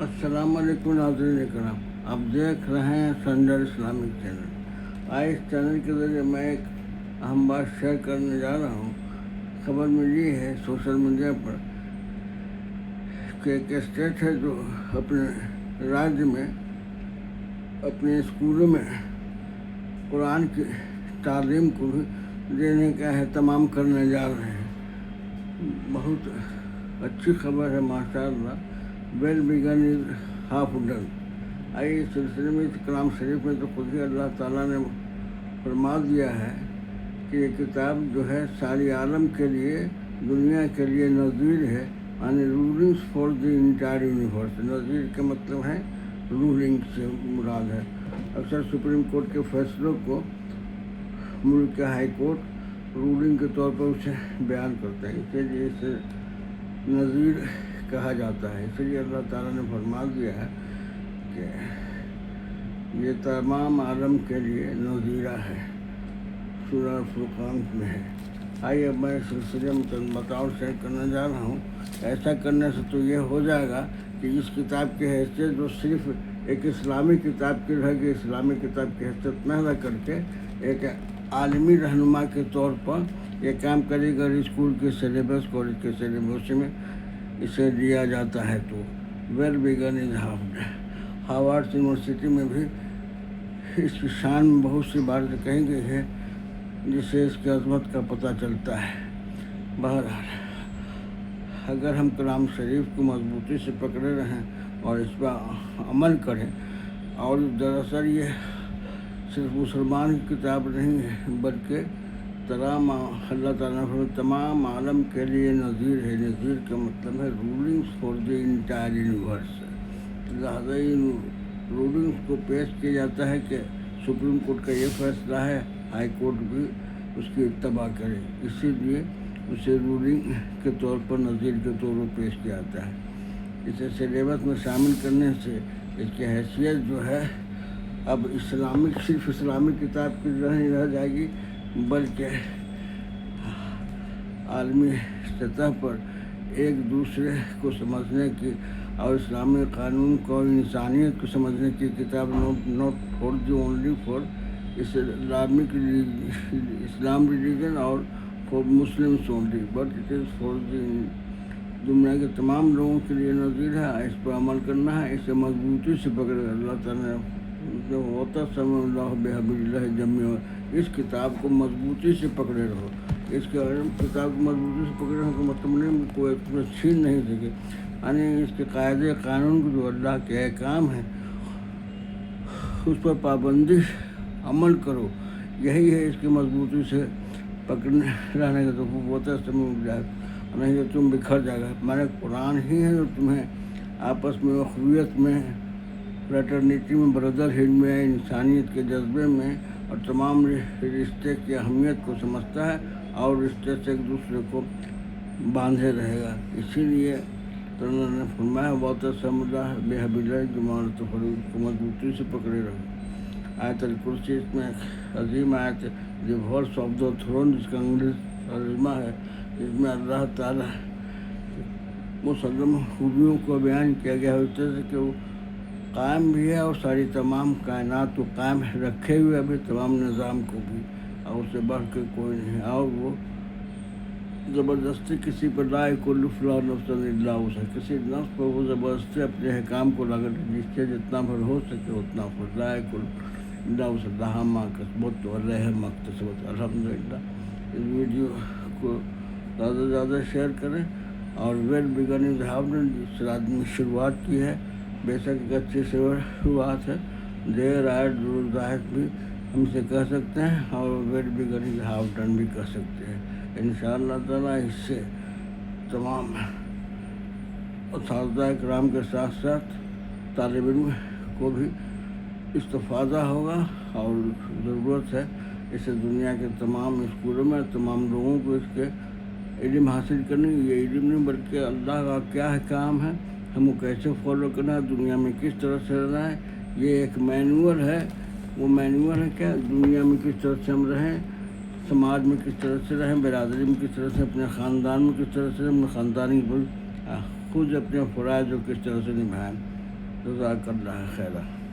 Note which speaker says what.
Speaker 1: السلام علیکم ناظرین کرام، آپ دیکھ رہے ہیں سنڈر اسلامک چینل۔ آج اس چینل کے ذریعے میں ایک اہم بات شیئر کرنے جا رہا ہوں۔ خبر ملی ہے سوشل میڈیا پر کہ ایک اسٹیٹ ہے جو اپنے راجیہ میں اپنے اسکولوں میں قرآن کی تعلیم کو بھی دینے کا اہتمام کرنے جا رہے ہیں۔ بہت اچھی خبر ہے ماشاء اللہ۔ Well begun is half done. آئیے اس سلسلے میں اس کلام شریف میں تو خود ہی اللہ تعالیٰ نے فرما دیا ہے کہ یہ کتاب جو ہے ساری عالم کے لیے، دنیا کے لیے نذیر ہے، یعنی rulings for the entire universe. Nazir کا مطلب ہے رولنگ سے مراد ہے۔ اکثر سپریم کورٹ کے فیصلوں کو ملک کے ہائی کورٹ رولنگ کے طور پر اسے بیان کرتا ہے، اسی لیے اسے نذیر کہا جاتا ہے۔ اس لیے اللہ تعالیٰ نے فرما دیا ہے کہ یہ تمام عالم کے لیے نذیرہ ہے، سورہ فرقان میں ہے۔ آئیے اب میں اس سلسلے میں چند بتاؤ شیئر کرنے جا رہا ہوں۔ ایسا کرنے سے تو یہ ہو جائے گا کہ اس کتاب کی حیثیت جو صرف ایک اسلامی کتاب کی رہے گی، اسلامی کتاب کی حیثیت نہ رہ کر کے ایک عالمی رہنما کے طور پر یہ کام کرے گا۔ اسکول کے سلیبس، کالج کے سلیبس میں اسے دیا جاتا ہے تو well begun is half done. Harvard University میں بھی اس کی شان میں بہت سی باتیں کہی گئی ہے جس سے اس کی عظمت کا پتہ چلتا ہے۔ بہرحال اگر ہم کلام شریف کو مضبوطی سے پکڑے رہیں اور اس پر عمل کریں، اور دراصل یہ صرف مسلمان کی کتاب نہیں ہے بلکہ اللہ تعالیٰ نے تمام عالم کے لیے نذیر ہے۔ نذیر کا مطلب ہے rulings for the entire universe. لہٰذا رولنگس کو پیش کیا جاتا ہے کہ سپریم کورٹ کا یہ فیصلہ ہے، ہائی کورٹ بھی اس کی اتباع کرے، اسی لیے اسے رولنگ کے طور پر نذیر کے طور پر پیش کیا جاتا ہے۔ اسے سلیبس میں شامل کرنے سے اس کی حیثیت جو ہے اب صرف اسلامی کتاب کی نہیں رہ جائے گی بلکہ عالمی سطح پر ایک دوسرے کو سمجھنے کی اور اسلامی قانون کو اور انسانیت کو سمجھنے کی کتاب، not for the only for اسلام ریلیجن اور for Muslims only but it is for the دنیا کے تمام لوگوں کے لیے نذیر ہے۔ اس پر عمل کرنا ہے، اسے مضبوطی سے پکڑے۔ اللہ تعالیٰ نے جو ہوتا سمع اللہ بحبل اللہ جمیع، اس کتاب کو مضبوطی سے پکڑے رہو۔ اس کتاب کو مضبوطی سے پکڑے رہو کا مطلب نہیں کوئی چھین نہیں سکے، یعنی اس کے قاعدے قانون کو جو اللہ کے احکام ہیں اس پر پابندی عمل کرو، یہی ہے اس کی مضبوطی سے پکڑنے رہنے کا۔ تو ہوتا سمع اللہ، نہیں تو تم بکھر جائے گا۔ ہمارے قرآن ہی ہے جو تمہیں آپس میں اخویت میں، فریٹرنیٹی میں، بردرہڈ میں، انسانیت کے جذبے میں اور تمام رشتے کی اہمیت کو سمجھتا ہے اور رشتے سے ایک دوسرے کو باندھے رہے گا۔ اسی لیے تو اللہ نے فرمایا وَاعْتَصِمُوا اللَّهَ بِحَبْلِ اللَّهِ جَمِيعًا، کو مضبوطی سے پکڑے رہو۔ آیت الکرسی اس میں عظیم آیت ہے، دی ورس آف دا تھرون، جس کا انگلش ترجمہ ہے، جس میں اللہ تعالیٰ مسلم خوبیوں کو بیان کیا گیا ہے، اس طرح سے کہ وہ قائم بھی ہے اور ساری تمام کائنات کو قائم رکھے ہوئے ابھی تمام نظام کو بھی، اور اس سے بڑھ کے کوئی نہیں، اور وہ زبردستی کسی پر لا یکلف اللہ نفسا الا وسعہا، کسی نفس پر وہ زبردستی اپنے احکام کو لگا، جس سے جتنا بھر ہو سکے اتنا پر، لا یکلف الا وسعہا، لہا ما کسبت وعلیہا ما اکتسبت۔ الحمدللہ اس ویڈیو کو زیادہ سے زیادہ شیئر کریں اور well begun is half done جس سے آدمی شروعات کی ہے، بے شک ایک اچھی شروعات ہے۔ دیر آئے درست آئے بھی ہم سے کہہ سکتے ہیں اور well begun is half done بھی کہہ سکتے ہیں۔ انشاءاللہ تعالیٰ اس سے تمام اساتذہ کرام کے ساتھ ساتھ طالب علم کو بھی استفادہ ہوگا، اور ضرورت ہے اسے دنیا کے تمام اسکولوں میں تمام لوگوں کو اس کے علم حاصل کرنے کی۔ یہ علم نہیں بلکہ اللہ کا کیا احکام ہے، ہم کو کیسے فالو کرنا ہے، دنیا میں کس طرح سے رہنا ہے، یہ ایک مینول ہے۔ وہ مینول ہے کیا، دنیا میں کس طرح سے ہم رہیں، سماج میں کس طرح سے رہیں، برادری میں کس طرح سے، اپنے خاندان میں کس طرح سے، اپنے خاندانی خود اپنے فرائض کو کس طرح سے نبھائیں۔ جزاک اللہ خیرہ.